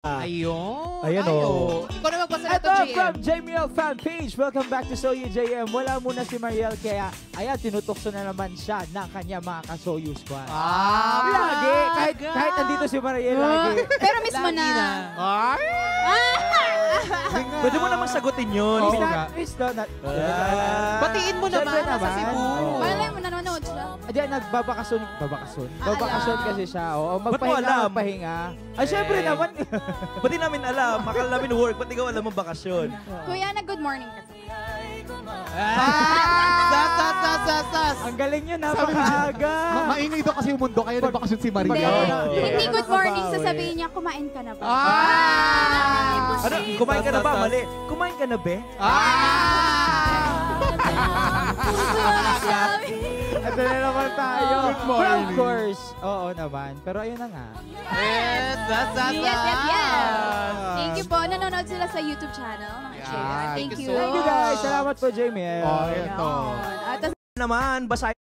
Ayun. Ayan o. Ikaw na magpasalamat Ito JM. from JML fan page. Welcome back to Soyu JM. Wala muna si Mariel kaya ayan, tinutukso na naman siya ng kanya mga ka-Soyu squad. Lagi. Kahit andito si Mariel lagi. Pero miss mo na. Ay! Pwede mo namang sagutin yun. Miss not. Batiin mo naman Siyempre sa Cebu. Malay mo nanonood siya. Diyan, nagbabakasyon. Babakasyon kasi siya. Oo, Ba't mo magpahinga, alam? magpahinga. Ay, syempre naman. Ba't di namin alam? Akala namin work. Ba't ikaw alam mo bakasyon? Kuya, na good morning kasi. Sas! Ang galing niya, napakaaga. Maingay daw kasi yung mundo, kaya nagbakasyon si Hindi. Maria. Hindi good morning, sasabihin niya, kumain ka na ba? Ano? Kumain ka na ba? Mali. Kumain ka na, be? Ito na naman tayo. Good morning. But of course, oo naman. Pero ayun na nga. Yes! Thank you po. Nanonood sila sa YouTube channel ng Share. Thank you. so Thank you guys. Salamat po, Jamie. Oh, ito. At Naman, basahin